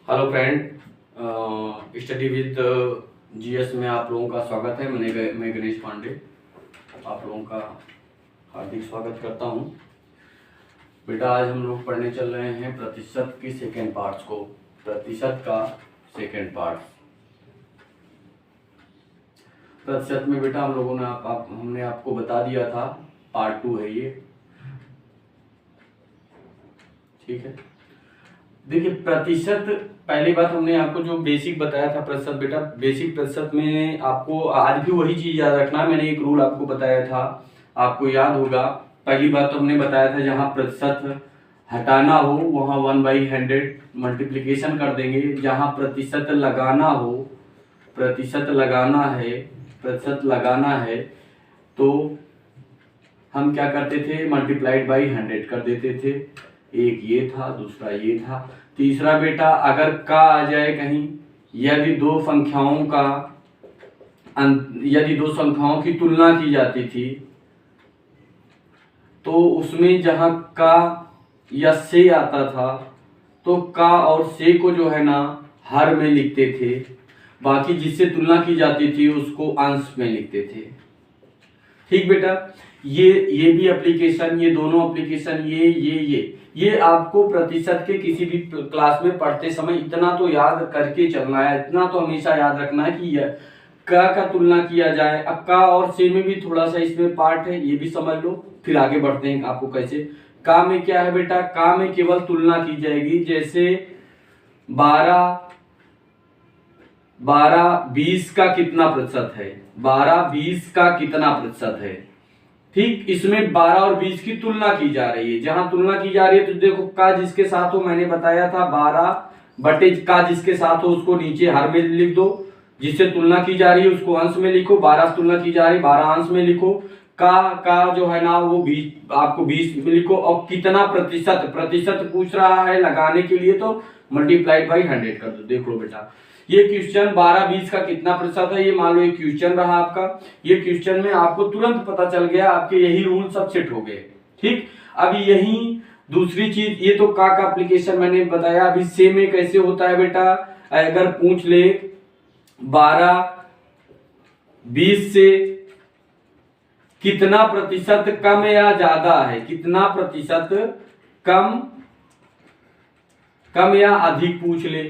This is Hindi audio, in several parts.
Hello friend, study with GS में आप लोगों का स्वागत है। मैं गणेश पांडे आप लोगों का हार्दिक स्वागत करता हूं। बेटा आज हम लोग पढ़ने चल रहे हैं प्रतिशत की सेकेंड पार्ट्स को। प्रतिशत का सेकेंड पार्ट। प्रतिशत में बेटा हम लोगों ने हमने आपको बता दिया था, पार्ट 2 है ये, ठीक है। देखिए प्रतिशत, पहली बात हमने आपको जो बेसिक बताया था प्रतिशत, बेटा बेसिक प्रतिशत में आपको आज भी वही चीज याद रखना है। मैंने एक रूल आपको बताया था, आपको याद होगा। पहली बात तो हमने बताया था जहां प्रतिशत हटाना हो वहां 1/100 मल्टीप्लीकेशन कर देंगे। जहां प्रतिशत लगाना हो, प्रतिशत लगाना है तो हम क्या करते थे, मल्टीप्लाइड बाई 100 कर देते थे। एक ये था, दूसरा ये था। तीसरा बेटा अगर का आ जाए कहीं, यदि दो संख्याओं की तुलना की जाती थी तो उसमें जहां का या से आता था तो का और से को जो है ना हर में लिखते थे, बाकी जिससे तुलना की जाती थी उसको अंश में लिखते थे। ठीक बेटा, ये भी एप्लीकेशन, ये दोनों एप्लीकेशन, ये आपको प्रतिशत के किसी भी क्लास में पढ़ते समय इतना तो याद करके चलना है, इतना तो हमेशा याद रखना है कि यह का तुलना किया जाए। अब का और से में भी थोड़ा सा इसमें पार्ट है, ये भी समझ लो, फिर आगे बढ़ते हैं आपको कैसे। का में क्या है बेटा, का में केवल तुलना की जाएगी। जैसे 12-20 का कितना प्रतिशत है, 12-20 का कितना प्रतिशत है। ठीक, इसमें 12 और 20 की तुलना की जा रही है। जहां तुलना की जा रही है तो देखो का जिसके साथ हो, मैंने बताया था 12 बटे का जिसके साथ हो उसको नीचे हर में लिख दो, जिससे तुलना की जा रही है उसको अंश में लिखो। 12 तुलना की जा रही है, 12 अंश में लिखो। का जो है ना वो 20, आपको 20 में लिखो। और कितना प्रतिशत पूछ रहा है लगाने के लिए तो मल्टीप्लाइड बाई 100 कर दो। देख लो बेटा, ये क्वेश्चन 12-20 का कितना प्रतिशत है, ये मान लो एक क्वेश्चन रहा आपका। ये क्वेश्चन में आपको तुरंत पता चल गया, आपके यही रूल सब सेट हो गए। ठीक, अब यही दूसरी चीज, ये तो का एप्लीकेशन मैंने बताया। अभी से में कैसे होता है बेटा, अगर पूछ ले 12-20 से कितना प्रतिशत कम या ज्यादा है, कितना प्रतिशत कम या अधिक पूछ ले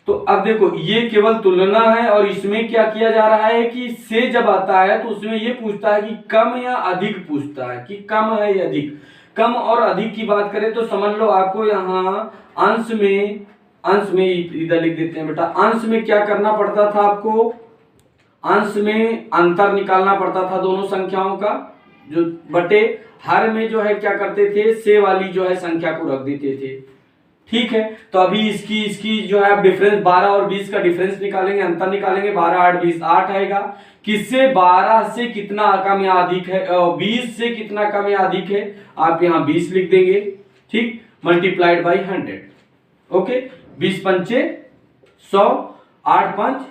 तो अब देखो ये केवल तुलना है। और इसमें क्या किया जा रहा है कि से जब आता है तो उसमें ये पूछता है कि कम या अधिक, पूछता है कि कम है या अधिक। कम और अधिक की बात करें तो समझ लो आपको यहाँ अंश में इधर लिख देते हैं बेटा। अंश में क्या करना पड़ता था आपको, अंश में अंतर निकालना पड़ता था दोनों संख्याओं का, जो बटे हर में जो है क्या करते थे, से वाली जो है संख्या को रख देते थे। ठीक है, तो अभी इसकी जो है डिफरेंस 12 और 20 का डिफरेंस निकालेंगे, अंतर निकालेंगे। 12-8-20 8 आएगा। किससे, 12 से कितना कम या अधिक है, 20 से कितना कम या अधिक है, आप यहां 20 लिख देंगे। ठीक, मल्टीप्लाइड बाई 100। ओके, 20 पंचे 100, 8 5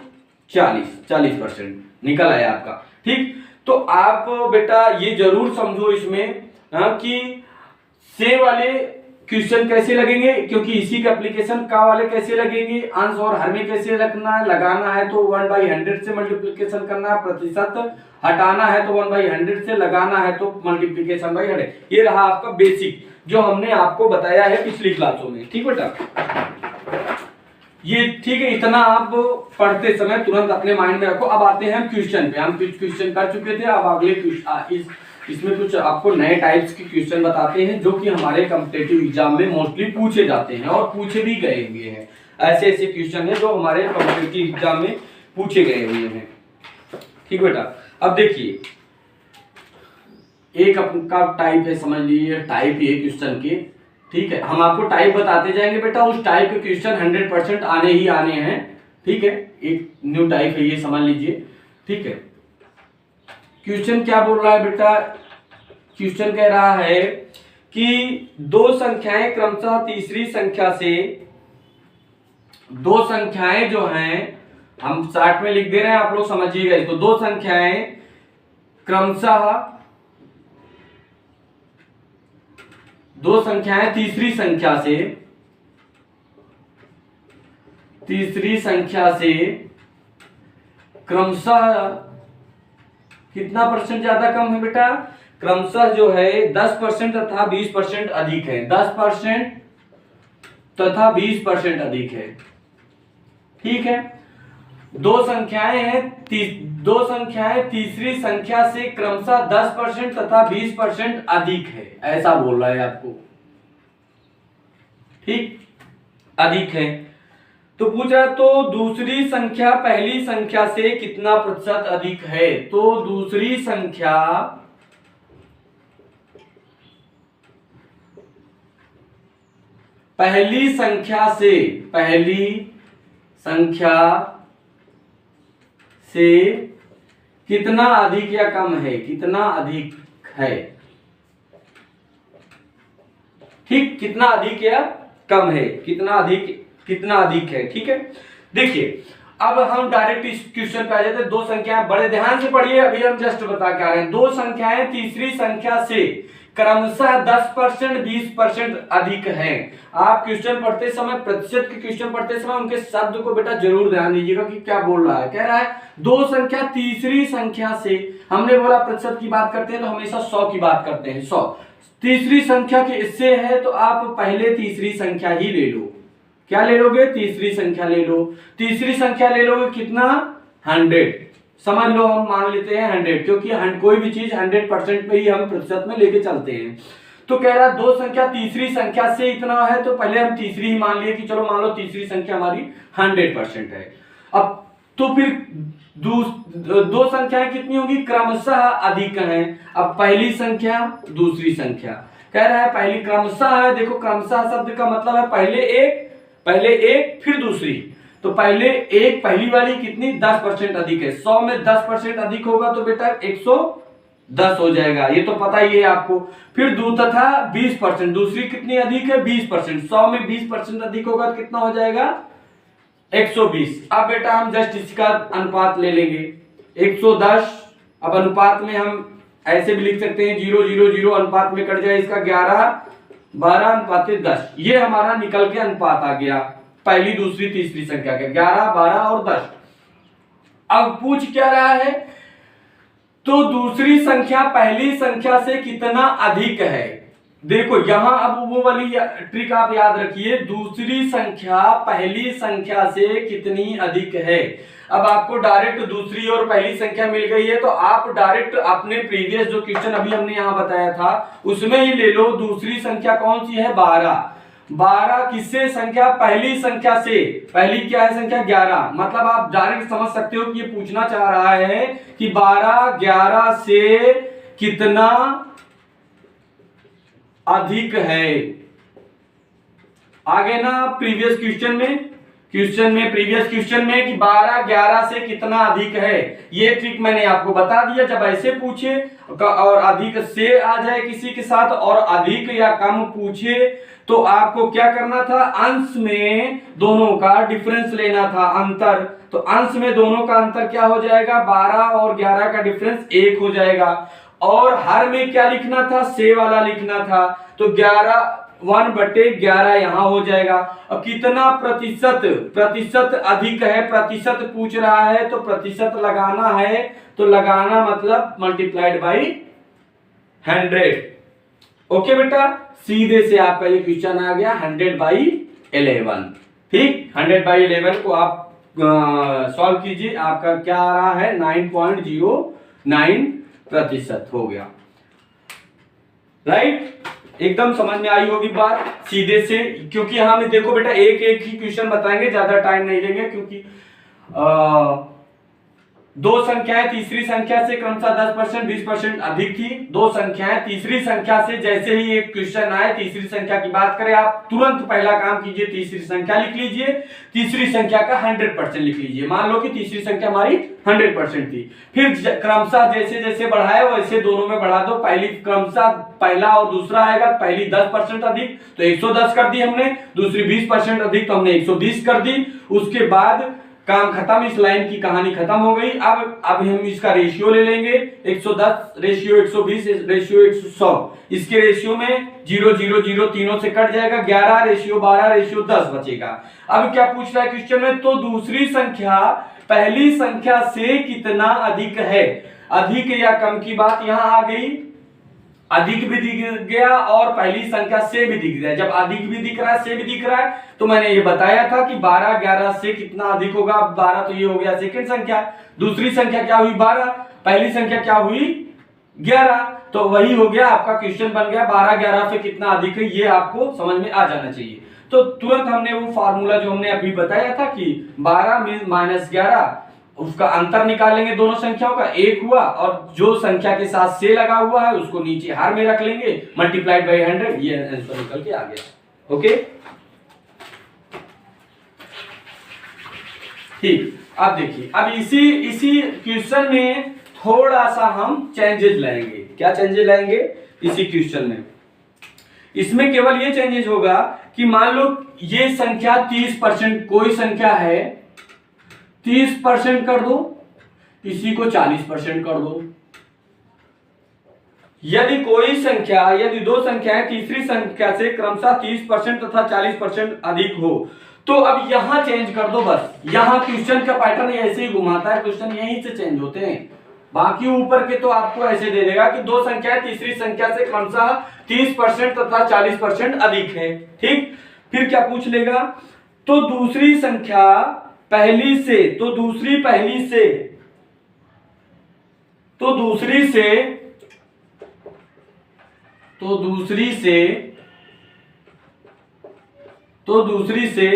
40% निकल आया आपका। ठीक, तो आप बेटा ये जरूर समझो इसमें कि से वाले क्वेश्चन कैसे लगेंगे, क्योंकि इसी का एप्लीकेशन का वाले कैसे लगेंगे, अंश और हर में कैसे लगाना है तो 1/100 से मल्टीप्लिकेशन करना है। प्रतिशत हटाना है तो 1/100 से, लगाना है तो मल्टीप्लिकेशन बाई 100। ये रहा आपका बेसिक जो हमने आपको बताया है पिछली क्लासों में। ठीक बेटा, ये ठीक है, इतना आप पढ़ते समय तुरंत अपने माइंड में रखो। अब आते हैं क्वेश्चन पे। हम कुछ क्वेश्चन कर चुके थे, अब अगले इसमें कुछ आपको नए टाइप्स के क्वेश्चन बताते हैं जो कि हमारे कॉम्पिटिटिव एग्जाम में मोस्टली पूछे जाते हैं और पूछे भी गए हुए हैं। ऐसे क्वेश्चन हैं जो हमारे कॉम्पिटिटिव एग्जाम में पूछे गए हुए हैं। ठीक बेटा, अब देखिए एक आपका टाइप है, समझ लीजिए टाइप ये क्वेश्चन के। ठीक है, हम आपको टाइप बताते जाएंगे बेटा, उस टाइप के क्वेश्चन 100% आने ही आने हैं। ठीक है, एक न्यू टाइप है ये, समझ लीजिए। ठीक है, क्वेश्चन क्या बोल रहा है बेटा, क्वेश्चन कह रहा है कि दो संख्याएं क्रमशः तीसरी संख्या से, दो संख्याएं जो हैं हम चार्ट में लिख दे रहे हैं, आप लोग समझिएगा इसको। दो संख्याएं क्रमशः, दो संख्याएं तीसरी संख्या से तीसरी संख्या से क्रमशः कितना परसेंट ज्यादा कम है बेटा? क्रमशः जो है 10% तथा 20% अधिक है। 10% तथा 20% अधिक है। ठीक है, दो संख्याएं हैं, दो संख्याएं तीसरी संख्या से क्रमशः 10% तथा 20% अधिक है, ऐसा बोल रहा है आपको। ठीक, अधिक है। तो पूछ रहा है तो दूसरी संख्या पहली संख्या से कितना प्रतिशत अधिक है? तो दूसरी संख्या पहली संख्या से कितना अधिक या कम है? कितना अधिक है? ठीक, कितना अधिक या कम है? कितना अधिक है? ठीक है, देखिए अब हम डायरेक्ट इस क्वेश्चन पे आ जाते हैं। दो संख्याएं, बड़े ध्यान से पढ़िए, अभी हम जस्ट बता के आ रहे हैं। दो संख्याएं तीसरी संख्या से क्रमशः 10% 20% अधिक हैं। आप क्वेश्चन पढ़ते समय, प्रतिशत के क्वेश्चन पढ़ते समय उनके शब्द को बेटा जरूर ध्यान दीजिएगा कि क्या बोल रहा है। कह रहा है दो संख्या तीसरी संख्या से, हमने बोला प्रतिशत की बात करते हैं तो हमेशा 100 की बात करते हैं। 100 तीसरी संख्या के इससे है तो आप पहले तीसरी संख्या ही ले लो। क्या ले लोगे? तीसरी संख्या ले लो। तीसरी संख्या ले लोगे कितना? 100। समझ लो, हम मान लेते हैं 100, क्योंकि कोई भी चीज 100% पे ही हम प्रतिशत में लेके चलते हैं। तो कह रहा है दो संख्या तीसरी संख्या से इतना है तो पहले हम तीसरी ही मान लिए कि चलो मान लो तीसरी संख्या हमारी 100% है। अब तो फिर दो संख्याएं कितनी होगी? क्रमशः अधिक हैं। अब पहली संख्या दूसरी संख्या, कह रहा है पहली क्रमशः है। देखो क्रमशः शब्द का मतलब है पहले एक फिर दूसरी। तो पहले एक, पहली वाली कितनी? 10% अधिक है। 100 में 10% अधिक होगा तो बेटा 110 हो जाएगा, ये तो पता ही है आपको। फिर दो तथा 20%, दूसरी कितनी अधिक है? 20%। 100 में 20% अधिक होगा तो कितना हो जाएगा? 120। अब बेटा हम जस्ट इसका अनुपात ले लेंगे 110। अब अनुपात में हम ऐसे भी लिख सकते हैं 0 0 0 अनुपात में कट जाए इसका 11 12 अनुपात 10। ये हमारा निकल के अनुपात आ गया पहली दूसरी तीसरी संख्या के 11 12 और 10। अब पूछ क्या रहा है? तो दूसरी संख्या पहली संख्या से कितना अधिक है। देखो यहां अब वो वाली ट्रिक आप याद रखिए, दूसरी संख्या पहली संख्या से कितनी अधिक है। अब आपको डायरेक्ट दूसरी और पहली संख्या मिल गई है तो आप डायरेक्ट अपने प्रीवियस जो क्वेश्चन अभी हमने यहां बताया था उसमें ही ले लो। दूसरी संख्या कौन सी है? 12। 12 किससे? संख्या पहली संख्या से। पहली क्या है संख्या? 11। मतलब आप डायरेक्ट समझ सकते हो कि ये पूछना चाह रहा है कि 12 11 से कितना अधिक है। आगे ना प्रीवियस क्वेश्चन में कि 12 11 से कितना अधिक है, ये ट्रिक मैंने आपको बता दिया। जब ऐसे पूछे और अधिक से आ जाए किसी के साथ और अधिक या कम पूछे तो आपको क्या करना था? अंश में दोनों का डिफरेंस लेना था, अंतर। तो अंश में दोनों का अंतर क्या हो जाएगा? 12 और 11 का डिफरेंस 1 हो जाएगा। और हर में क्या लिखना था? से वाला लिखना था। तो 1/11 यहां हो जाएगा। अब कितना प्रतिशत अधिक है, प्रतिशत पूछ रहा है तो प्रतिशत लगाना है तो लगाना मतलब मल्टीप्लाइड बाई 100। ओके बेटा, सीधे से आपका ये क्वेश्चन आ गया 100/11। ठीक, 100/11 को आप सॉल्व कीजिए, आपका क्या आ रहा है? 9.09% हो गया। राइट, एकदम समझ में आई होगी बात सीधे से। क्योंकि हम देखो बेटा एक एक ही क्वेश्चन बताएंगे, ज्यादा टाइम नहीं लेंगे, क्योंकि दो संख्याएं तीसरी संख्या से क्रमशः 10% 20% अधिक थी। दो संख्याएं तीसरी संख्या से, जैसे ही एक क्वेश्चन आए तीसरी संख्या की बात करें आप तुरंत पहला काम कीजिए, तीसरी संख्या लिख लीजिए, तीसरी संख्या का 100% लिख लीजिए। मान लो कि तीसरी संख्या हमारी 100% थी। फिर क्रमशः जैसे जैसे बढ़ाए वैसे दोनों में बढ़ा दो। पहली क्रमशः पहला और दूसरा आएगा, पहली 10% अधिक तो 110 कर दी हमने, दूसरी 20% अधिक तो हमने 120 कर दी। उसके बाद काम खत्म, इस लाइन की कहानी खत्म हो गई। अब हम इसका रेशियो ले लेंगे 110 रेशियो 120 रेशियो 100। इसके रेशियो में 0 0 0 तीनों से कट जाएगा, 11 रेशियो 12 रेशियो 10 बचेगा। अब क्या पूछ रहा है क्वेश्चन में, तो दूसरी संख्या पहली संख्या से कितना अधिक है। अधिक या कम की बात यहां आ गई, अधिक भी दिख गया और पहली संख्या से भी दिख गया। जब अधिक भी दिख रहा है से भी दिख रहा है तो मैंने ये बताया था कि 12 11 से कितना अधिक होगा। 12 तो ये हो गया सेकंड संख्या, दूसरी संख्या क्या हुई 12, पहली संख्या क्या हुई 11, तो वही हो गया आपका क्वेश्चन बन गया 12 11 से कितना अधिक है, ये आपको समझ में आ जाना चाहिए। तो तुरंत हमने वो फार्मूला जो हमने अभी बताया था कि 12 माइनस 11 उसका अंतर निकालेंगे दोनों संख्याओं का, 1 हुआ और जो संख्या के साथ से लगा हुआ है उसको नीचे हर में रख लेंगे, मल्टीप्लाइड बाय 100, ये आंसर निकल के आ गया। ओके ठीक। अब देखिए, अब इसी क्वेश्चन में थोड़ा सा हम चेंजेस लाएंगे। क्या चेंजेस लाएंगे इसी क्वेश्चन में? इसमें केवल ये चेंजेस होगा कि मान लो ये संख्या 30%, कोई संख्या है 30% कर दो, इसी को 40% कर दो। यदि कोई संख्या, यदि दो संख्याएं तीसरी संख्या से क्रमशः 30% तथा 40% अधिक हो, तो अब यहां चेंज कर दो बस। यहां क्वेश्चन का पैटर्न ऐसे ही घुमाता है, क्वेश्चन यहीं से चेंज होते हैं। बाकी ऊपर के तो आपको ऐसे दे देगा कि दो संख्याएं तीसरी संख्या से क्रमशः 30% तथा 40% अधिक है। ठीक, फिर क्या पूछ लेगा, तो दूसरी संख्या पहली से, तो दूसरी पहली से, तो दूसरी से, तो दूसरी से, तो दूसरी से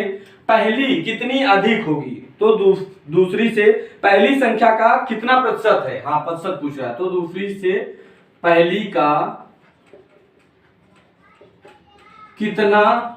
पहली कितनी अधिक होगी। तो दूसरी से पहली संख्या का कितना प्रतिशत है, हाँ प्रतिशत पूछ रहा है, तो दूसरी से पहली का कितना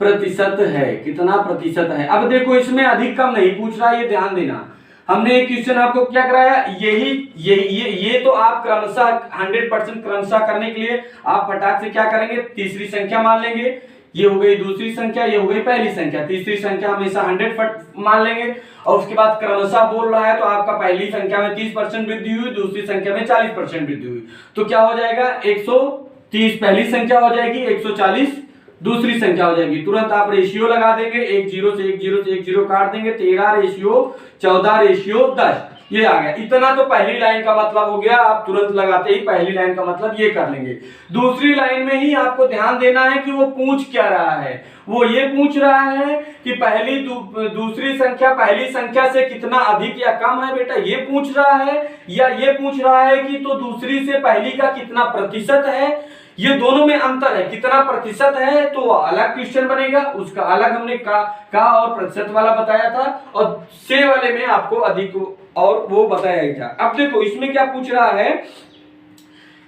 प्रतिशत है, कितना प्रतिशत है। अब देखो इसमें अधिक कम नहीं पूछ रहा है, ये ध्यान देना। हमने एक क्वेश्चन आपको क्या कराया, ये तो आप क्रमशः 100% क्रमशः करने के लिए आप फटाक से क्या करेंगे, तीसरी संख्या मान लेंगे। ये हो गई दूसरी संख्या, ये हो गई पहली संख्या, तीसरी संख्या हमेशा 100 मान लेंगे। और उसके बाद क्रमशः बोल रहा है तो आपका पहली संख्या में 30% वृद्धि हुई, दूसरी संख्या में 40% वृद्धि हुई, तो क्या हो जाएगा 130 पहली संख्या हो जाएगी, 140 दूसरी संख्या हो जाएगी। तुरंत आप रेशियो लगा देंगे, 1 0 से 1 0 से 1 0 काट देंगे, 13 रेशियो 14 रेशियो 10, ये आ गया। इतना तो पहली लाइन का मतलब हो गया, आप तुरंत लगाते ही पहली लाइन का मतलब ये कर लेंगे। दूसरी लाइन में ही आपको ध्यान देना है कि वो पूछ क्या रहा है। वो ये पूछ रहा है कि पहली दूसरी संख्या पहली संख्या से कितना अधिक या कम है बेटा, ये पूछ रहा है, या ये पूछ रहा है कि तो दूसरी से पहली का कितना प्रतिशत है। ये दोनों में अंतर है, कितना प्रतिशत है तो अलग क्वेश्चन बनेगा, उसका अलग हमने का और प्रतिशत वाला बताया था, और से वाले में आपको अधिक और वो बताया था। अब देखो इसमें क्या पूछ रहा है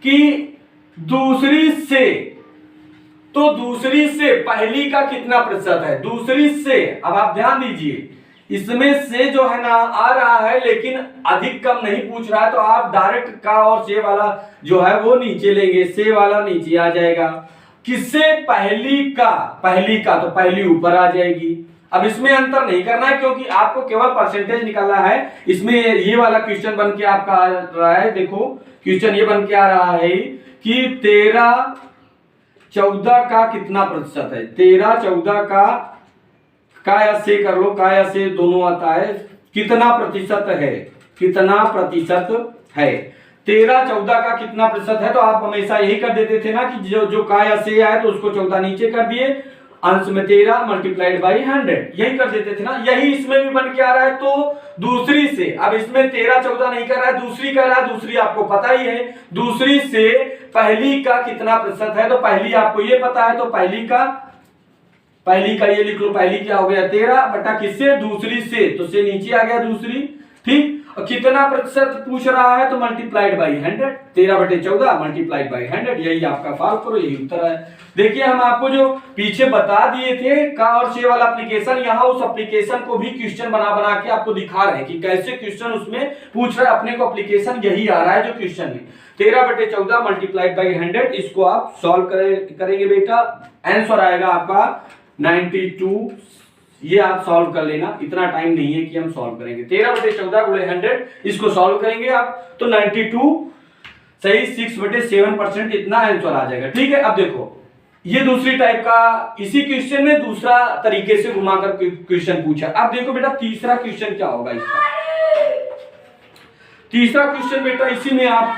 कि दूसरी से, तो दूसरी से पहली का कितना प्रतिशत है, दूसरी से। अब आप ध्यान दीजिए, इसमें से जो है ना आ रहा है लेकिन अधिक कम नहीं पूछ रहा है, तो आप डायरेक्ट का और से वाला जो है वो नीचे लेंगे, से वाला नीचे आ जाएगा। किससे, पहली का तो पहली ऊपर आ जाएगी। अब इसमें अंतर नहीं करना है क्योंकि आपको केवल परसेंटेज निकालना है। इसमें ये वाला क्वेश्चन बन के आपका आ रहा है, देखो क्वेश्चन ये बन के आ रहा है कि 13 14 का कितना प्रतिशत है। 13 14 का या से कर लो, का या से दोनों आता है, कितना प्रतिशत है, कितना प्रतिशत है। 13 14 का कितना प्रतिशत है, तो आप हमेशा यही कर देते थे ना कि जो का या से आए तो उसको 14 नीचे कर दिए, अंश में 13 मल्टीप्लाइड बाई 100, यही कर देते थे ना। यही इसमें भी बन के आ रहा है। तो दूसरी से, अब इसमें 13 14 नहीं कर रहा है, दूसरी कर रहा है। दूसरी आपको पता ही है, दूसरी से पहली का कितना प्रतिशत है, तो पहली आपको ये पता है, तो पहली का ये लिख लो, पहली क्या हो गया 13 बटा किससे, दूसरी से, तो से नीचे आ गया दूसरी। ठीक, और कितना प्रतिशत पूछ रहा है, तो मल्टीप्लाइड बाई 100, 13 बटे 14 मल्टीप्लाइड बाई 100, यही आपका सॉल्व करो, यही उत्तर है। देखिए हम आपको जो पीछे बता दिए थे का और से वाला एप्लीकेशन, यहाँ उस एप्लीकेशन को भी क्वेश्चन बना बना के आपको दिखा रहे हैं कि कैसे क्वेश्चन उसमें पूछ रहा है। अपने को एप्लीकेशन यही आ रहा है जो क्वेश्चन में, 13 बटे 14 मल्टीप्लाइड बाई 100, इसको आप सॉल्व करेंगे बेटा, आंसर आएगा आपका 92 ये आप सॉल्व कर लेना, इतना टाइम नहीं है कि हम सॉल्व करेंगे। 13/14 गुणे 100 इसको सॉल्व करेंगे आप तो 92 सही 6/7% इतना आंसर आ जाएगा। ठीक है, अब देखो ये दूसरी टाइप का, इसी क्वेश्चन में दूसरा तरीके से घुमाकर क्वेश्चन पूछा। अब देखो बेटा तीसरा क्वेश्चन क्या होगा इसका। तीसरा क्वेश्चन बेटा इसी में आप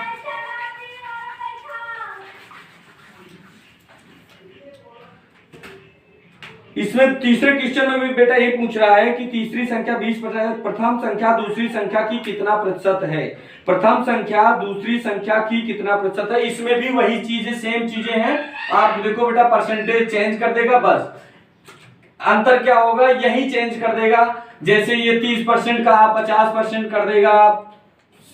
इसमें तीसरे क्वेश्चन में भी बेटा ये पूछ रहा है कि तीसरी संख्या 20% प्रथम संख्या दूसरी संख्या की कितना प्रतिशत है। प्रथम संख्या दूसरी संख्या की कितना प्रतिशत है। इसमें भी वही चीजें सेम चीजें हैं। आप देखो बेटा परसेंटेज चेंज कर देगा, बस अंतर क्या होगा यही चेंज कर देगा। जैसे ये 30% का 50% कर देगा,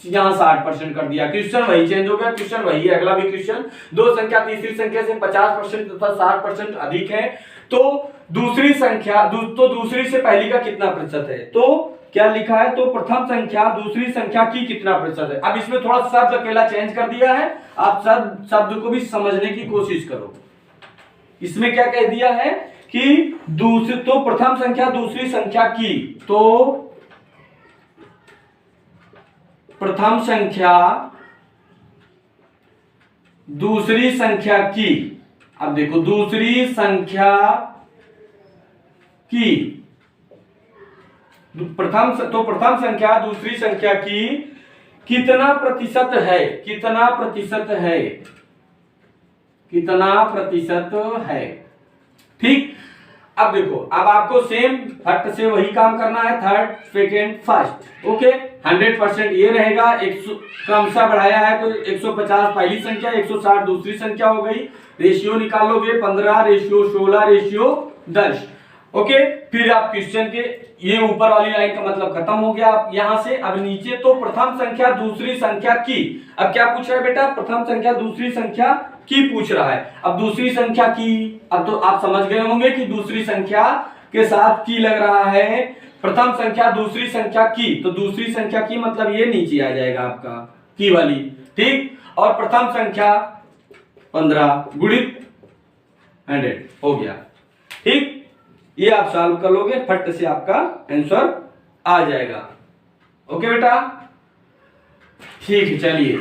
यहाँ 60% कर दिया, क्वेश्चन वही चेंज हो गया, क्वेश्चन वही है। अगला भी क्वेश्चन, दो संख्या तीसरी संख्या से 50% तथा 60% अधिक है तो दूसरी संख्या तो दूसरी से पहली का कितना प्रतिशत है। तो क्या लिखा है, तो प्रथम संख्या दूसरी संख्या की कितना प्रतिशत है। अब इसमें थोड़ा शब्द अकेला चेंज कर दिया है, आप शब्द को भी समझने की कोशिश करो। इसमें क्या कह दिया है कि तो प्रथम संख्या दूसरी संख्या की, तो प्रथम संख्या दूसरी संख्या की, अब देखो दूसरी संख्या की प्रथम संख्या दूसरी संख्या की कितना प्रतिशत है, कितना प्रतिशत है, कितना प्रतिशत है। ठीक, अब देखो अब आपको सेम फट से वही काम करना है, थर्ड सेकेंड फर्स्ट। ओके 100% ये रहेगा, क्रमशः बढ़ाया है तो 150 पहली संख्या 160 दूसरी संख्या हो गई। रेशियो निकालोगे 15:16:10। ओके, फिर आप क्वेश्चन के ये ऊपर वाली लाइन का मतलब खत्म हो गया आप यहां से। अब नीचे तो प्रथम संख्या दूसरी संख्या की, अब क्या पूछ रहा है बेटा, प्रथम संख्या दूसरी संख्या की पूछ रहा है। अब दूसरी संख्या की, अब तो आप समझ गए होंगे कि दूसरी संख्या के साथ की लग रहा है। प्रथम संख्या दूसरी संख्या की, तो दूसरी संख्या की मतलब ये नीचे आ जाएगा आपका की वाली। ठीक, और प्रथम संख्या 15 गुणित 100 हो गया। ठीक, ये आप सॉल्व कर लोगे, फट से आपका आंसर आ जाएगा। ओके बेटा, ठीक है, चलिए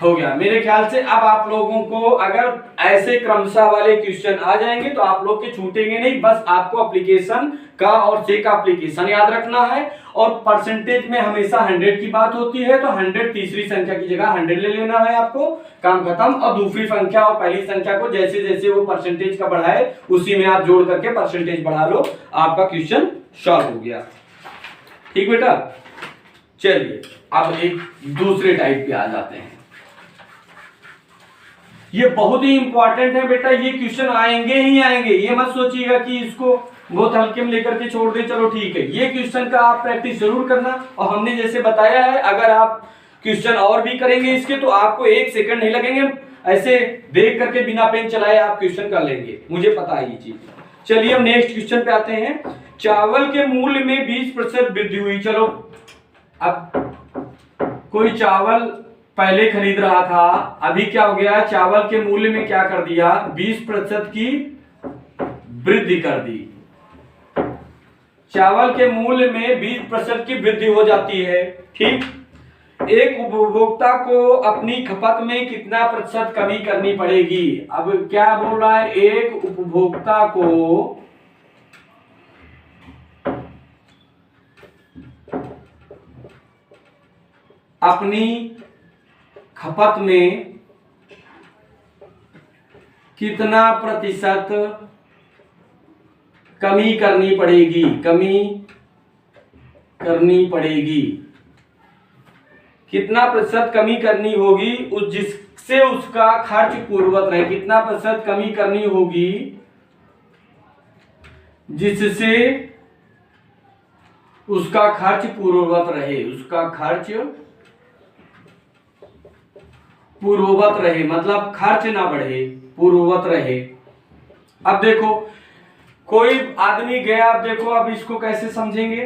हो गया मेरे ख्याल से। अब आप लोगों को अगर ऐसे क्रमशः वाले क्वेश्चन आ जाएंगे तो आप लोग के छूटेंगे नहीं। बस आपको एप्लीकेशन का और से का एप्लीकेशन याद रखना है, और परसेंटेज में हमेशा 100 की बात होती है तो 100 तीसरी संख्या की जगह 100 ले लेना है आपको, काम खत्म। और दूसरी संख्या और पहली संख्या को जैसे जैसे वो परसेंटेज का बढ़ाए उसी में आप जोड़ करके परसेंटेज बढ़ा लो, आपका क्वेश्चन सॉल्व हो गया। ठीक बेटा, चलिए अब एक दूसरे टाइप पे आ जाते हैं। ये बहुत ही इंपॉर्टेंट है बेटा, ये क्वेश्चन आएंगे ही आएंगे, ये मत सोचिएगा कि इसको बहुत हल्के में लेकर के छोड़ दे, चलो ठीक है। ये क्वेश्चन का आप प्रैक्टिस जरूर करना, और हमने जैसे बताया है अगर आप क्वेश्चन और भी करेंगे इसके तो आपको 1 सेकंड नहीं लगेंगे, ऐसे देख करके बिना पेन चलाए आप क्वेश्चन कर लेंगे, मुझे पता है ये चीज। चलिए हम नेक्स्ट क्वेश्चन पे आते हैं। चावल के मूल्य में 20% वृद्धि हुई। चलो अब कोई चावल पहले खरीद रहा था, अभी क्या हो गया, चावल के मूल्य में क्या कर दिया, 20% की वृद्धि कर दी। चावल के मूल्य में 20% की वृद्धि हो जाती है। ठीक, एक उपभोक्ता को अपनी खपत में कितना प्रतिशत कमी करनी पड़ेगी। अब क्या बोल रहा है, एक उपभोक्ता को अपनी खपत में कितना प्रतिशत कमी करनी पड़ेगी, कमी करनी पड़ेगी, कितना प्रतिशत कमी करनी होगी उस जिससे उसका खर्च पूर्ववत रहे। कितना प्रतिशत कमी करनी होगी जिससे उसका खर्च पूर्ववत रहे, उसका खर्च पूर्ववत रहे, मतलब खर्च ना बढ़े, पूर्ववत रहे। अब देखो कोई आदमी गया, अब देखो अब इसको कैसे समझेंगे।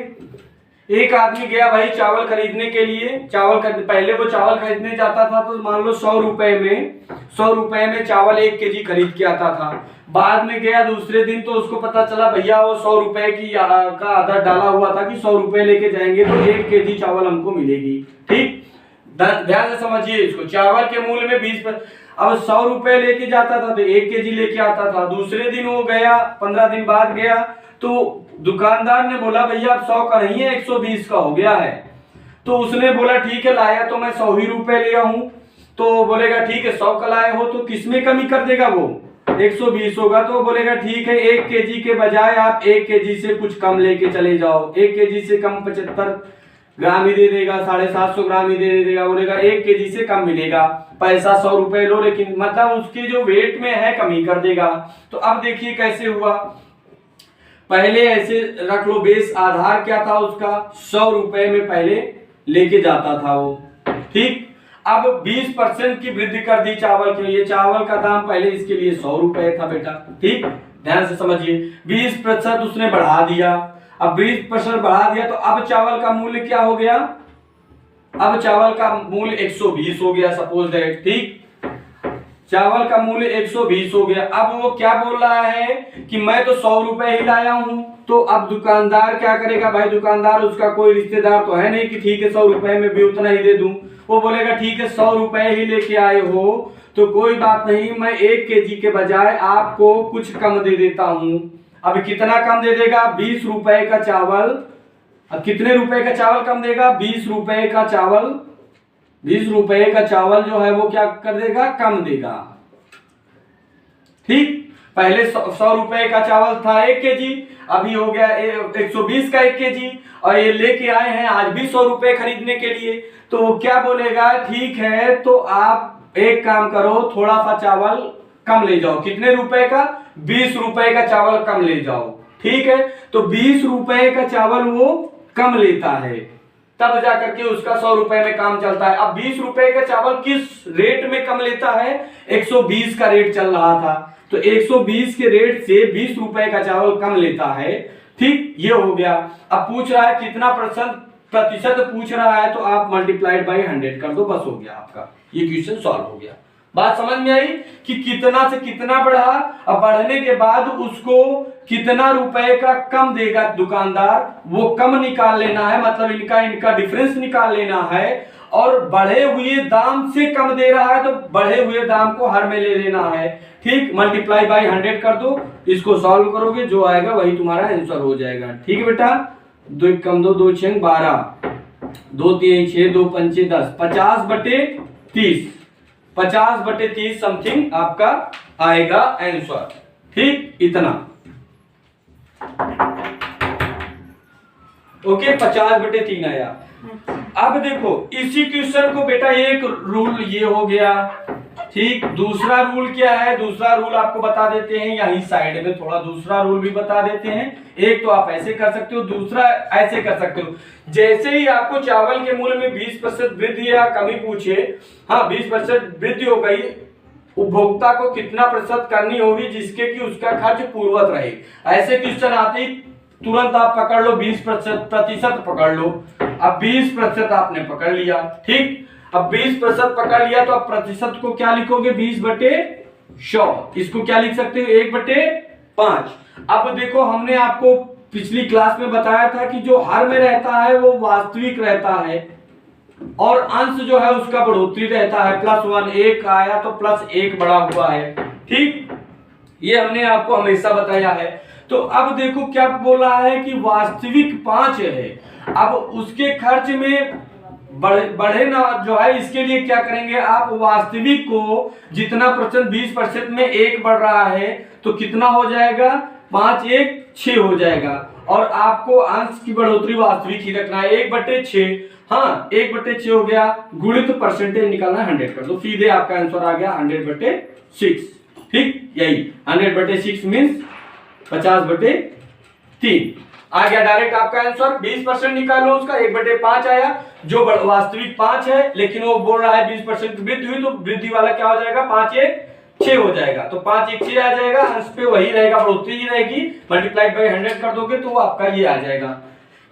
एक आदमी गया भाई चावल खरीदने के लिए, पहले वो चावल खरीदने जाता था तो मान लो 100 रुपए में चावल 1 केजी खरीद के आता था। बाद में गया दूसरे दिन तो उसको पता चला भैया वो 100 रुपए की का आदर डाला हुआ था कि 100 रुपए लेके जाएंगे तो 1 केजी चावल हमको मिलेगी। ठीक, ध्यान से समझिए इसको। चावल के मूल्य में 20, अब 100 रुपए लेके जाता था तो 1 केजी लेके आता था। दूसरे दिन वो गया, 15 दिन बाद गया तो दुकानदार ने बोला भैया अब 100 का नहीं है 120 का हो गया है। तो उसने बोला ठीक है, लाया तो मैं 100 ही रुपए लिया हूं। तो बोलेगा ठीक है 100 का लाए हो तो किसमें कमी कर देगा, वो 120 होगा। तो बोलेगा ठीक है 1 केजी के बजाय आप 1 केजी से कुछ कम लेके चले जाओ। 1 केजी से कम 75 ग्राम ही दे देगा, 750 ग्राम ही दे देगा। बोलेगा 1 केजी से कम मिलेगा, पैसा 100 रुपए लो, लेकिन मतलब उसके जो वेट में है कमी कर देगा। तो अब देखिए कैसे हुआ, पहले ऐसे रख लो, बेस आधार क्या था उसका 100 रुपए में पहले लेके जाता था वो। ठीक, अब 20% की वृद्धि कर दी चावल के लिए। चावल का दाम पहले इसके लिए 100 रुपए था बेटा। ठीक, ध्यान से समझिए, 20% उसने बढ़ा दिया। अब 20% बढ़ा दिया तो अब चावल का मूल्य क्या हो गया, अब चावल का मूल्य 120 हो गया सपोज दैट। ठीक, चावल का मूल्य 120 हो गया। अब वो क्या बोल रहा है कि मैं तो 100 रुपए ही लाया हूं। तो अब दुकानदार क्या करेगा भाई, दुकानदार उसका कोई रिश्तेदार तो है नहीं कि ठीक है 100 रुपए में भी उतना ही दे दूं। वो बोलेगा ठीक है 100 रुपए ही लेके आए हो तो कोई बात नहीं, मैं 1 केजी के बजाय आपको कुछ कम दे देता हूं। अब कितना कम दे देगा, 20 रुपए का चावल। अब कितने रुपए का चावल कम देगा, 20 रुपए का चावल। 20 रुपए का चावल जो है वो क्या कर देगा, कम देगा। ठीक, पहले 100 रुपए का चावल था 1 केजी, अभी हो गया 120 का 1 केजी। और ये लेके आए हैं आज भी 100 रुपए खरीदने के लिए। तो वो क्या बोलेगा, ठीक है तो आप एक काम करो, थोड़ा सा चावल कम ले जाओ। कितने रुपए का, 20 रुपए का चावल कम ले जाओ। ठीक है, तो 20 रुपए का चावल वो कम लेता है, तब जाकर के उसका 100 रुपए में काम चलता है। अब 20 रुपए का चावल किस रेट में कम लेता है, 120 का रेट चल रहा था तो 120 के रेट से 20 रुपए का चावल कम लेता है। ठीक, ये हो गया। अब पूछ रहा है कितना प्रतिशत पूछ रहा है, तो आप मल्टीप्लाइड बाई 100 कर दो, बस हो गया आपका ये क्वेश्चन सॉल्व हो गया। बात समझ में आई कि कितना से कितना बढ़ा, अब बढ़ने के बाद उसको कितना रुपए का कम देगा दुकानदार, वो कम निकाल लेना है, मतलब इनका डिफरेंस निकाल लेना है। और बढ़े हुए दाम से कम दे रहा है तो बढ़े हुए दाम को हर में ले लेना है। ठीक, मल्टीप्लाई बाई 100 कर दो, इसको सॉल्व करोगे जो आएगा वही तुम्हारा आंसर हो जाएगा। ठीक है बेटा, 2 1 कम 2 2 6 12, 2 3 6 2 5 10, 50/30, 50/30 समथिंग आपका आएगा आंसर। ठीक, इतना ओके, 50/3 आया। अब देखो इसी क्वेश्चन को बेटा एक रूल ये हो गया। ठीक, दूसरा रूल क्या है, दूसरा रूल आपको बता देते हैं यहीं साइड में, थोड़ा दूसरा रूल भी बता देते हैं। एक तो आप ऐसे कर सकते हो, दूसरा ऐसे कर सकते हो। जैसे ही आपको चावल के मूल्य में 20% वृद्धि या कमी पूछे, हाँ 20% वृद्धि हो गई, उपभोक्ता को कितना प्रतिशत करनी होगी जिसके कि उसका खर्च पूर्ववत रहे। ऐसे क्वेश्चन आते ही तुरंत आप पकड़ लो 20% पकड़ लो। अब 20% आपने पकड़ लिया। ठीक, अब 20% पकड़ लिया तो अब प्रतिशत को क्या लिखोगे, 20/100। इसको क्या लिख सकते हो, 1/5। अब देखो हमने आपको पिछली क्लास में बताया था कि जो हर में रहता है वो वास्तविक रहता है और अंश जो है उसका बढ़ोतरी रहता है, +1। 1 आया तो +1 बढ़ा हुआ है। ठीक, ये हमने आपको हमेशा बताया है। तो अब देखो क्या बोला है कि वास्तविक 5 है। अब उसके खर्च में बढ़े ना जो है, इसके लिए क्या करेंगे आप, वास्तविक को जितना परसेंट 20% में 1 बढ़ रहा है तो कितना हो जाएगा, 5 1 6 हो जाएगा। और आपको अंश की बढ़ोतरी वास्तविक ही रखना है, 1/6। हाँ 1/6 हो गया, गुणित परसेंटेज निकालना है 100 कर दो, सीधे आपका आंसर आ गया 100/6। ठीक, यही 100/6 मीन्स 50/3 आ गया डायरेक्ट आपका आंसर। 20% निकालो उसका, 1/5 आया, जो वास्तविक 5 है लेकिन वो बोल रहा है 20% वृद्धि हुई तो वृद्धि वाला क्या हो जाएगा, 5 1 6 हो जाएगा। तो 5 1 6 आ जाएगा, अंश पे वही रहेगा, बढ़ोतरी ही रहेगी। मल्टीप्लाइड बाई 100 कर दोगे तो आपका ये आ जाएगा।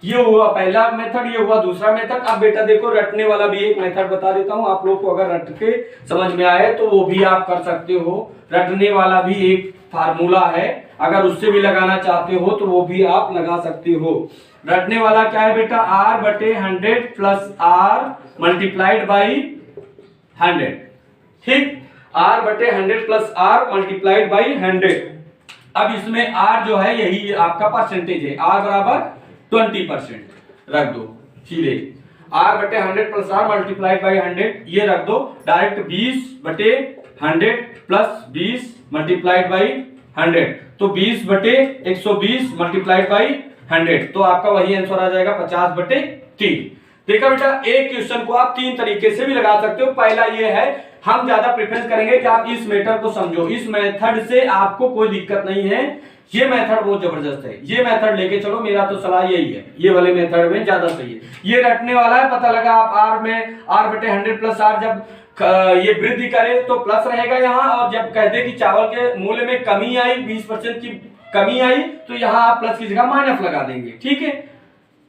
ये हुआ पहला मेथड, ये हुआ दूसरा मेथड। अब बेटा देखो रटने वाला भी एक मेथड बता देता हूं, आप लोग को अगर रट के समझ में आए तो वो भी आप कर सकते हो। रटने वाला भी एक फार्मूला है, अगर उससे भी लगाना चाहते हो तो वो भी आप लगा सकते हो। रटने वाला क्या है बेटा, R/100 plus R multiplied by 100, ठीक, R/100 plus R multiplied by 100। अब इसमें R जो है यही आपका परसेंटेज है, R बराबर 20% रख दो सीधे, R/100 plus R multiplied by 100 ये रख दो डायरेक्ट, 20/100 प्लस 20 मल्टीप्लाइड बाई 100, तो 20/120 मल्टीप्लाइड बाई 100, तो आपका वही आंसर आ जाएगा 50/3। देखा बेटा, एक क्वेश्चन को आप तीन तरीके से भी लगा सकते हो। पहला ये है, हम ज्यादा प्रेफरेंस करेंगे कि आप इस मेथड को समझो, इस मेथड से आपको कोई दिक्कत नहीं है, ये मेथड बहुत जबरदस्त है, ये मेथड लेके चलो, मेरा तो सलाह यही है, ये वाले मेथड में ज्यादा सही है। ये रटने वाला है, पता लगा आप R में R/100 प्लस R जब ये वृद्धि करे तो प्लस रहेगा यहाँ, और जब कहते कि चावल के मूल्य में कमी आई, 20% की कमी आई, तो यहाँ आप प्लस की जगह माइनस लगा देंगे, ठीक है,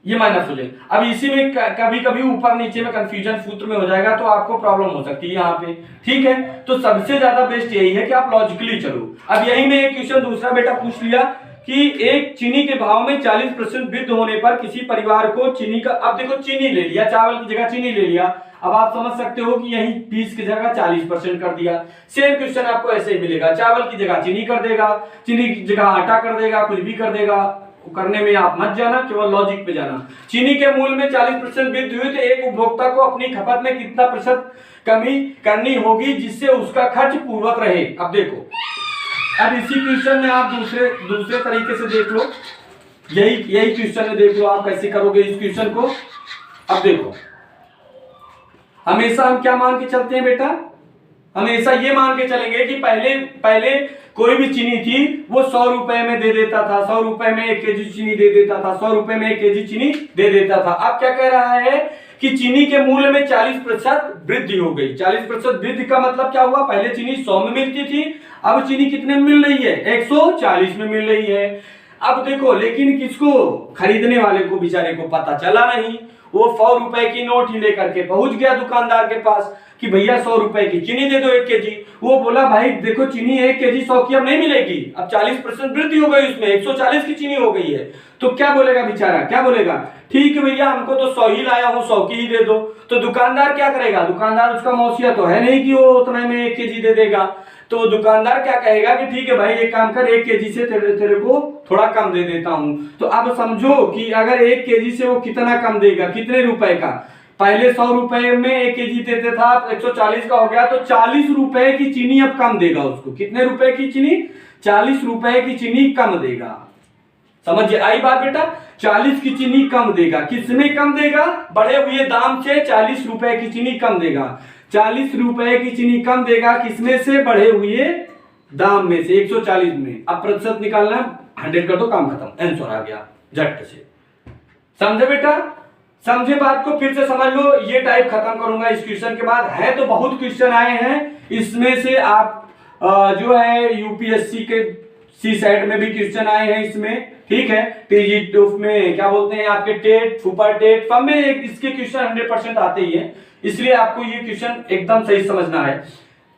ये माइनस हो जाएगा। अब इसी में कभी कभी ऊपर नीचे में कंफ्यूजन सूत्र में हो जाएगा तो आपको प्रॉब्लम हो सकती है यहाँ पे, ठीक है। तो सबसे ज्यादा बेस्ट यही है कि आप लॉजिकली चलो। अब यही में एक क्वेश्चन दूसरा बेटा पूछ लिया कि एक चीनी के भाव में 40% वृद्धि होने पर किसी परिवार को चीनी का, अब देखो चीनी ले लिया, चावल की जगह चीनी ले लिया, अब आप समझ सकते हो कि यही 20 की जगह 40% कर दिया। सेम क्वेश्चन आपको ऐसे ही मिलेगा, चावल की जगह चीनी कर देगा, चीनी की जगह आटा कर देगा, कुछ भी कर देगा, करने में आप मत जाना, केवल लॉजिक पे जाना। चीनी के मूल्य में 40% वृद्धि हुई तो एक उपभोक्ता को अपनी खपत में कितना प्रतिशत कमी करनी होगी जिससे उसका खर्च पूर्वक रहे। अब देखो, अब इसी क्वेश्चन में आप दूसरे तरीके से देख लो, यही क्वेश्चन में देख लो आप कैसे करोगे इस क्वेश्चन को। अब देखो, हमेशा हम क्या मान के चलते हैं बेटा, हमेशा ये मान के चलेंगे कि पहले कोई भी चीनी थी वो 100 रुपए में दे देता था, 100 रुपए में 1 केजी चीनी दे देता था, 100 रुपए में 1 केजी चीनी दे देता था। अब क्या कह रहा है कि चीनी के मूल्य में 40% वृद्धि हो गई। 40% वृद्धि का मतलब क्या हुआ, पहले चीनी 100 में मिलती थी, अब चीनी कितने में मिल रही है, 140 में मिल रही है। अब देखो, लेकिन किसको, खरीदने वाले को बेचारे को पता चला नहीं, वो 100 रुपए की नोट ही लेकर के पहुंच गया दुकानदार के पास कि भैया 100 रुपए की चीनी दे दो 1 केजी। वो बोला भाई देखो चीनी 1 केजी 100 की अब नहीं मिलेगी, अब 40% वृद्धि हो गई, उसमें 140 की चीनी हो गई है। तो क्या बोलेगा बेचारा, क्या बोलेगा, ठीक है भैया हमको तो 100 ही लाया हूं, 100 की ही दे दो। तो दुकानदार क्या करेगा, दुकानदार उसका मौसिया तो है नहीं कि वो उतने में 1 केजी दे देगा। तो दुकानदार क्या कहेगा कि ठीक है भाई एक काम कर, 1 केजी से तेरे को थोड़ा कम दे देता हूं। तो अब समझो कि अगर 1 केजी से वो कितना कम देगा, कितने रुपए का, पहले 100 रुपए में 1 केजी देते था, 140 का हो गया, तो 40 रुपए की चीनी अब कम देगा उसको। कितने रुपए की चीनी, 40 रुपए की चीनी कम देगा। समझ आई बात बेटा, 40 की चीनी कम देगा। किसमें कम देगा, बढ़े हुए दाम से 40 रुपए की चीनी कम देगा। 40 रुपए की चीनी कम देगा किसमें से, बढ़े हुए दाम में से, 140 में। अब प्रतिशत निकालना, 100 कर दो, काम खत्म, आंसर आ गया झट से। समझे बेटा, समझे बात को, फिर से समझ लो। ये टाइप खत्म करूंगा इस क्वेश्चन के बाद। है तो बहुत क्वेश्चन आए हैं, इसमें से आप जो है यूपीएससी के सी सेट में भी क्वेश्चन आए हैं इसमें, ठीक है, टीजी में क्या बोलते हैं आपके टेट, सुपर टेट, सब में इसके क्वेश्चन 100% आते ही है, इसलिए आपको ये क्वेश्चन एकदम सही समझना है।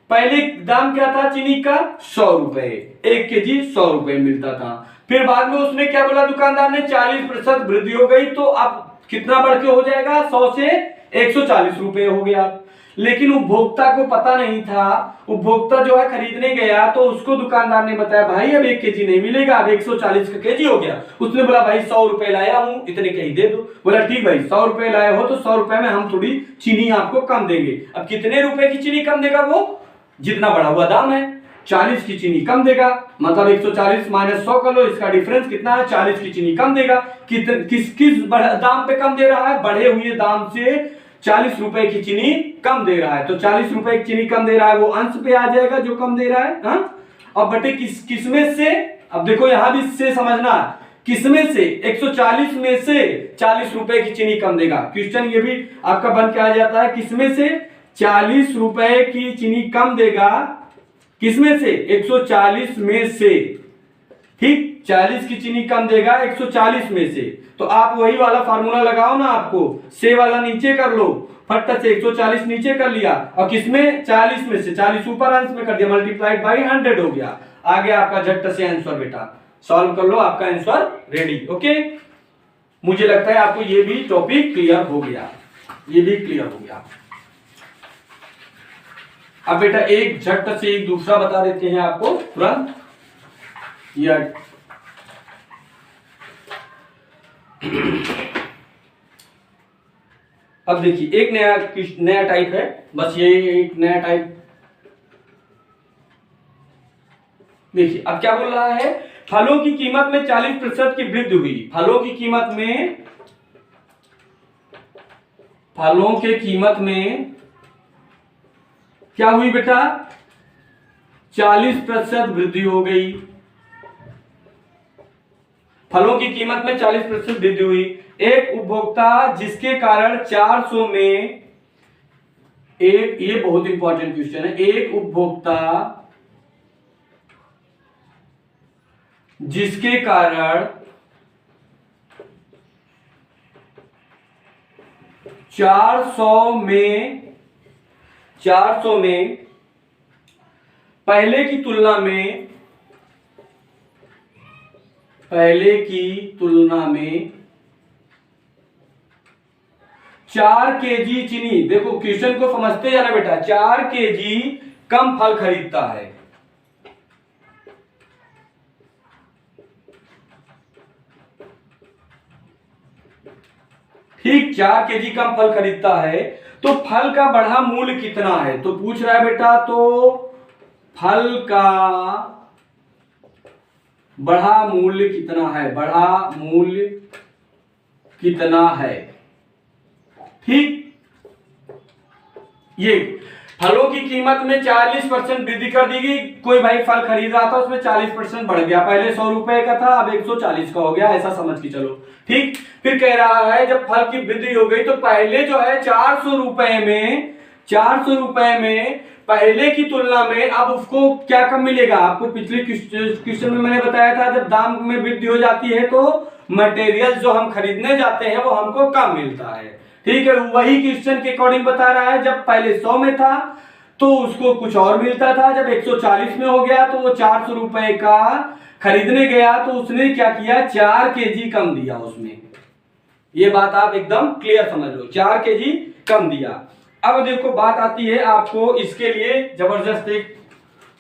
पहले दाम क्या था चीनी का, 100 रुपए, 1 केजी 100 रुपए मिलता था। फिर बाद में उसने क्या बोला दुकानदार ने, 40% वृद्धि हो गई, तो अब कितना बढ़ के हो जाएगा, 100 से 140 रुपए हो गया। लेकिन उपभोक्ता को पता नहीं था, उपभोक्ता जो है खरीदने गया तो उसको दुकानदार ने बताया भाई अब 1 केजी नहीं मिलेगा, अब 140 का केजी हो गया। उसने बोला भाई 100 रुपए लाया हूं, इतने के ही दे दो। बोला ठीक भाई 100 रुपए लाए हो तो 100 रुपए में हम थोड़ी चीनी आपको कम देंगे। अब कितने रुपए की चीनी कम देगा, वो जितना बढ़ा हुआ दाम है, 40 की चीनी कम देगा, मतलब 140 माइनस 100 कर लो, इसका डिफरेंस कितना है, 40 की चीनी कम देगा। किस दाम पे कम दे रहा है, बढ़े हुए दाम से 40 रुपए की चीनी कम दे रहा है। तो 40 रुपए की चीनी कम दे रहा है, वो अंश पे आ जाएगा जो कम दे रहा है। हाँ, अब बटे किसमें से, अब देखो यहां भी से समझना, किसमें से, 140 में से 40 रुपए की चीनी कम देगा। क्वेश्चन ये भी आपका बन के आ जाता है, किसमें से 40 रुपए की चीनी कम देगा, किसमें से, 140 में से ठीक, 40 की चीनी कम देगा 140 में से, तो आप वही वाला फार्मूला लगाओ ना, आपको से वाला नीचे कर लो, फट से 140 नीचे कर लिया और किसमें 40 में से 40 ऊपर अंश में कर दिया, मल्टीप्लाइड बाई 100 हो गया। आ गया आपका झट से आंसर बेटा, सॉल्व कर लो, आपका आंसर रेडी। ओके, मुझे लगता है आपको ये भी टॉपिक क्लियर हो गया, ये भी क्लियर हो गया। अब बेटा एक झट से एक दूसरा बता देते हैं आपको तुरंत। अब देखिए एक नया टाइप है, बस ये एक नया टाइप। देखिए अब क्या बोल रहा है, फलों की कीमत में 40% की वृद्धि हुई। फलों की कीमत में क्या हुई बेटा, 40% वृद्धि हो गई। फलों की कीमत में 40% वृद्धि हुई। एक उपभोक्ता जिसके कारण 400 में एक, ये बहुत इंपॉर्टेंट क्वेश्चन है, एक उपभोक्ता जिसके कारण 400 में पहले की तुलना में 4 केजी चीनी, देखो क्वेश्चन को समझते जाना बेटा, 4 केजी कम फल खरीदता है। ठीक, 4 केजी कम फल खरीदता है, तो फल का बढ़ा मूल्य कितना है, तो पूछ रहा है बेटा, तो फल का बढ़ा मूल्य कितना है, बढ़ा मूल्य कितना है। ठीक, ये फलों की कीमत में 40% वृद्धि कर दी गई। कोई भाई फल खरीद रहा था, उसमें 40% बढ़ गया, पहले 100 रुपए का था अब 140 का हो गया, ऐसा समझ के चलो। ठीक, फिर कह रहा है जब फल की वृद्धि हो गई तो पहले जो है 400 रुपए में पहले की तुलना में अब उसको क्या कम मिलेगा। आपको पिछले क्वेश्चन में मैंने बताया था, जब दाम में वृद्धि हो जाती है तो मटेरियल जो हम खरीदने जाते हैं वो हमको कम मिलता है। ठीक है, वही क्वेश्चन के अकॉर्डिंग बता रहा है, जब पहले 100 में था तो उसको कुछ और मिलता था, जब 140 में हो गया तो वो 400 रुपए का खरीदने गया तो उसने क्या किया, 4 केजी कम दिया उसमें। ये बात आप एकदम क्लियर समझ लो, 4 केजी कम दिया। अब देखो बात आती है, आपको इसके लिए जबरदस्त एक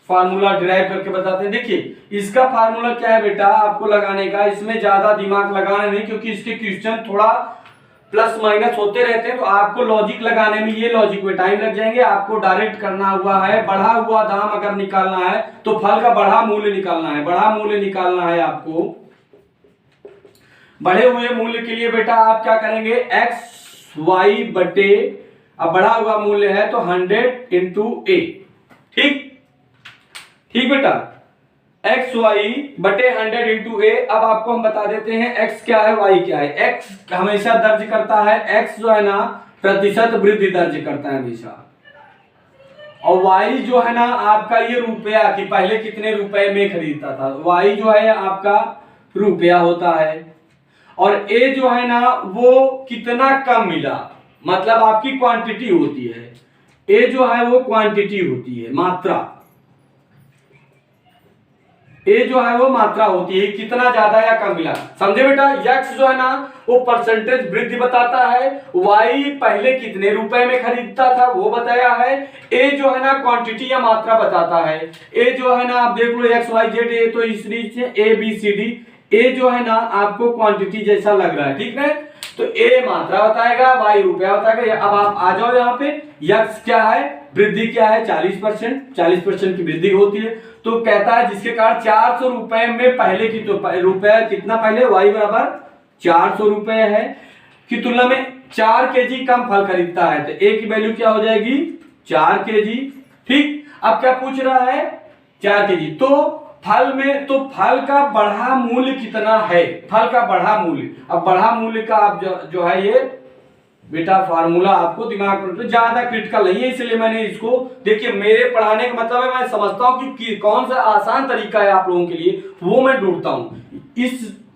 फार्मूला डिराइव करके बताते हैं। देखिए इसका फार्मूला क्या है बेटा, आपको लगाने का, इसमें ज्यादा दिमाग लगाना नहीं, क्योंकि इसके क्वेश्चन थोड़ा प्लस माइनस होते रहते हैं, तो आपको लॉजिक लगाने में, ये लॉजिक में टाइम लग जाएंगे। आपको डायरेक्ट करना हुआ है, बढ़ा हुआ दाम अगर निकालना है तो फल का बढ़ा मूल्य निकालना है, बढ़ा मूल्य निकालना है आपको। बढ़े हुए मूल्य के लिए बेटा आप क्या करेंगे, एक्स वाई बटे, अब बढ़ा हुआ मूल्य है तो 100 इंटू ए। ठीक बेटा, एक्स वाई बटे 100 इंटू ए। अब आपको हम बता देते हैं एक्स क्या है, वाई क्या है। एक्स हमेशा दर्ज करता है, एक्स जो है ना प्रतिशत वृद्धि दर्ज करता है हमेशा, और वाई जो है ना आपका ये रुपया, कि पहले कितने रुपए में खरीदता था, वाई जो है आपका रुपया होता है, और ए जो है ना वो कितना कम मिला, मतलब आपकी क्वांटिटी होती है। ए जो है वो क्वांटिटी होती है, मात्रा। ए जो है वो मात्रा होती है, कितना ज्यादा या कम मिला, समझे बेटा। एक्स जो है ना वो परसेंटेज वृद्धि बताता है, वाई पहले कितने रुपए में खरीदता था वो बताया है, ए जो है ना क्वांटिटी या मात्रा बताता है। ए जो है ना आप देख लो एक्स वाई जेड, ए तो इस रीच ए बी सी डी, ए जो है ना आपको क्वांटिटी जैसा लग रहा है, ठीक है, तो ए मात्रा बताएगा, वाई रुपया बताएगा। अब आप आ जाओ यहाँ पे, यक्स क्या है, वृद्धि क्या है, 40% की वृद्धि होती है। तो कहता है जिसके कारण 400 रुपए में पहले की, तो रुपया कितना पहले, वाई बराबर 400 रुपए है की तुलना में 4 केजी कम फल खरीदता है, तो ए की वैल्यू क्या हो जाएगी, 4 केजी। ठीक, अब क्या पूछ रहा है, 4 केजी, तो फल में, तो फल का बढ़ा मूल्य कितना है, फल का बढ़ा मूल्य। अब बढ़ा मूल्य का आप जो है ये बेटा फार्मूला आपको दिमाग में ज्यादा क्रिटिकल नहीं है, इसलिए मैंने इसको, देखिए मेरे पढ़ाने का मतलब है मैं समझता हूं कि कौन सा आसान तरीका है आप लोगों के लिए, वो मैं ढूंढता हूं।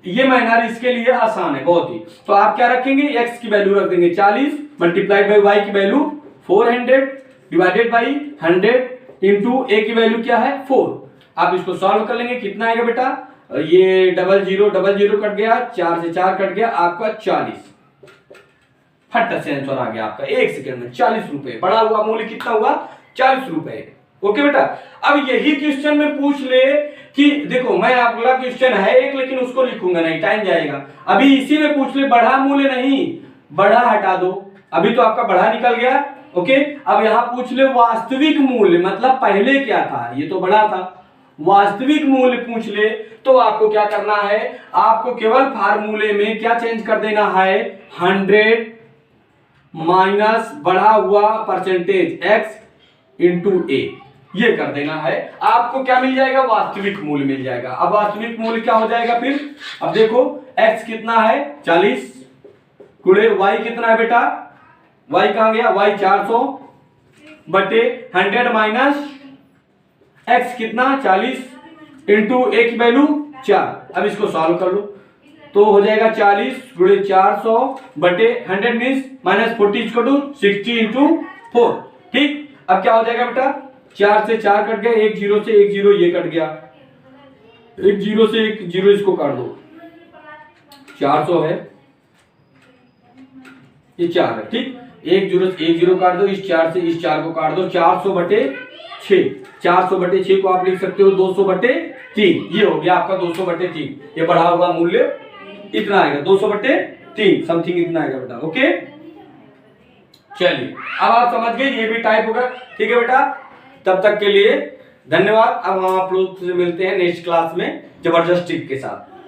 ये मैनर इसके लिए आसान है बहुत ही। तो आप क्या रखेंगे, x की वैल्यू रख देंगे 40 मल्टीप्लाइड बाई y की value 400 divided by 100 into a की वैल्यू क्या है 4। आप इसको सॉल्व कर लेंगे, कितना आएगा बेटा, ये डबल जीरो कट गया, 4 से 4 कट गया, आपका 40 फट से आंसर आ गया आपका 1 सेकंड में 40 रुपए। बढ़ा हुआ मूल्य कितना हुआ 40 रुपए। ओके बेटा, अब यही क्वेश्चन में पूछ ले कि देखो मैं अगला क्वेश्चन है एक, लेकिन उसको लिखूंगा नहीं, टाइम जाएगा। अभी इसी में पूछ ले बढ़ा मूल्य नहीं, बढ़ा हटा दो, अभी तो आपका बढ़ा निकल गया। ओके, अब यहां पूछ ले वास्तविक मूल्य, मतलब पहले क्या था, ये तो बढ़ा था, वास्तविक मूल्य पूछ ले तो आपको क्या करना है, आपको केवल फार्मूले में क्या चेंज कर देना है, 100 माइनस बढ़ा हुआ परसेंटेज x इंटू ए, ये कर देना है। आपको क्या मिल जाएगा, वास्तविक मूल्य मिल जाएगा। अब वास्तविक मूल्य क्या हो जाएगा फिर, अब देखो x कितना है 40 गुणे y कितना है बेटा, y कहां गया, y 400 बटे 100 माइनस x कितना 40 इंटू ए की वैल्यू 4। अब इसको सॉल्व कर लो तो हो जाएगा 40 गुणे 400 बटे 100 मीन्स माइनस 40 60 इंटू 4। ठीक, अब क्या हो जाएगा बेटा, 4 से 4 कट गया, 1 0 से 1 0 ये कट गया, 1 0 से 1 0 इसको काट दो, 400 है, ये 4 है। ठीक, 1 0 से 1 0 काट दो, इस 4 से इस 4 को काट दो, 400 बटे 6, 400 बटे 6 को आप लिख सकते हो 200 बटे 3, ये हो गया आपका 200 बटे 3। ये बढ़ा हुआ मूल्य इतना आएगा 200 बटे 3 समथिंग इतना आएगा बेटा। ओके, चलिए अब आप समझ गए, ये भी टाइप होगा। ठीक है बेटा, तब तक के लिए धन्यवाद। अब हम आप लोग से मिलते हैं नेक्स्ट क्लास में जबरदस्त ट्रिक के साथ।